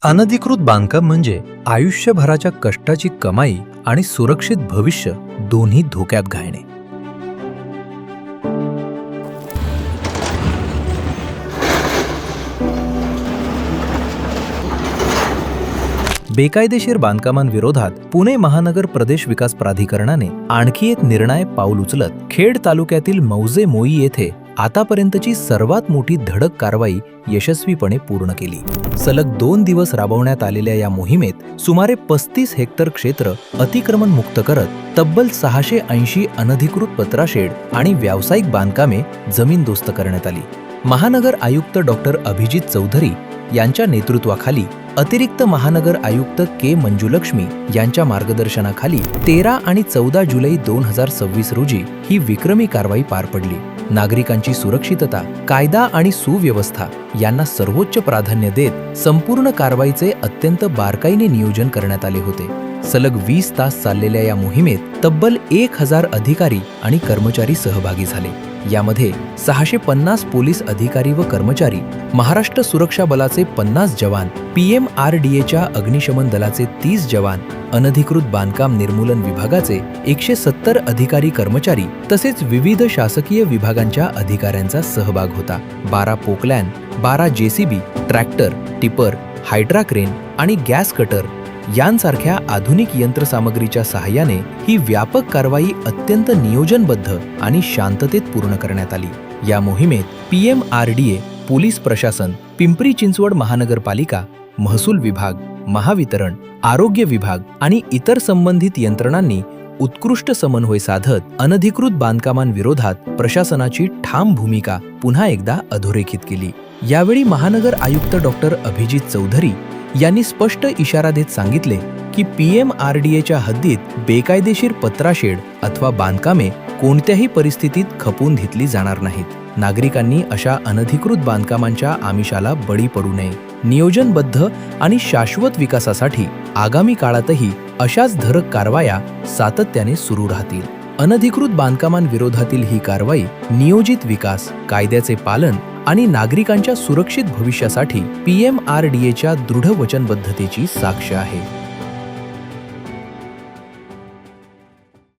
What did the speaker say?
अनधिकृत बांधकाम म्हणजे आयुष्यभराच्या कष्टाची कमाई आणि सुरक्षित भविष्य दोन्ही धोक्यात घालणे. बेकायदेशीर बांधकामांविरोधात पुणे महानगर प्रदेश विकास प्राधिकरणाने आणखी एक निर्णायक पाऊल उचलत खेड तालुक्यातील मौजे मोई येथे आतापर्यंतची सर्वात मोठी धडक कारवाई यशस्वीपणे पूर्ण केली. सलग 2 दिवस राबवण्यात आलेल्या या मोहिमेत सुमारे 35 हेक्टर क्षेत्र अतिक्रमण मुक्त करत तब्बल 680 अनधिकृत पत्राशेड आणि व्यावसायिक बांधकामे जमीनदोस्त करण्यात आली. महानगर आयुक्त डॉक्टर अभिजित चौधरी यांच्या नेतृत्वाखाली अतिरिक्त महानगर आयुक्त के मंजुलक्ष्मी यांच्या मार्गदर्शनाखाली 13 आणि 14 जुलै 2026 रोजी ही विक्रमी कारवाई पार पडली. नागरिकांची सुरक्षितता, कायदा आणि सुव्यवस्था यांना सर्वोच्च प्राधान्य देत संपूर्ण कारवाईचे अत्यंत बारकाईने नियोजन करण्यात आले होते. सलग 20 तास चाललेल्या या मोहिमेत तब्बल 1000 अधिकारी आणि कर्मचारी सहभागी झाले. यामध्ये 650 पोलीस अधिकारी व कर्मचारी, महाराष्ट्र सुरक्षा बलाचे 50 जवान, PMRDAच्या अग्निशमन दलाचे 30 जवान, अनधिकृत बांधकाम निर्मूलन विभागाचे 170 अधिकारी कर्मचारी तसेच विविध शासकीय विभागांच्या अधिकाऱ्यांचा सहभाग होता. 12 Poclain, 12 JCB, tractor, tipper, hydra crane आणि गॅस कटर यांसारख्या आधुनिक यंत्रसामग्रीच्या सहाय्याने ही व्यापक कारवाई अत्यंत नियोजनबद्ध आणि शांततेत पूर्ण करण्यात आली. या मोहिमेत PMRDA, पोलीस प्रशासन, पिंपरी चिंचवड महानगरपालिका, महसूल विभाग, महावितरण, आरोग्य विभाग आणि इतर संबंधित यंत्रणांनी उत्कृष्ट समन्वय साधत अनधिकृत बांधकामांविरोधात प्रशासनाची ठाम भूमिका पुन्हा एकदा अधोरेखित केली. यावेळी महानगर आयुक्त डॉक्टर अभिजित चौधरी यांनी स्पष्ट इशारा देत सांगितले की PMRDAच्या हद्दीत बेकायदेशीर पत्राशेड अथवा बांधकामे कोणत्याही परिस्थितीत खपवून घेतली जाणार नाहीत. नागरिकांनी अशा अनधिकृत बांधकामांच्या आमिषाला बळी पडू नये. नियोजनबद्ध आणि शाश्वत विकासासाठी आगामी काळातही अशाच धडक कारवाया सातत्याने सुरू राहतील. अनधिकृत बांधकामांविरोधातील ही कारवाई नियोजित विकास, कायद्याचे पालन आणि नागरिकांच्या सुरक्षित भविष्यासाठी PMRDAच्या दृढ वचनबद्धतेची साक्ष आहे.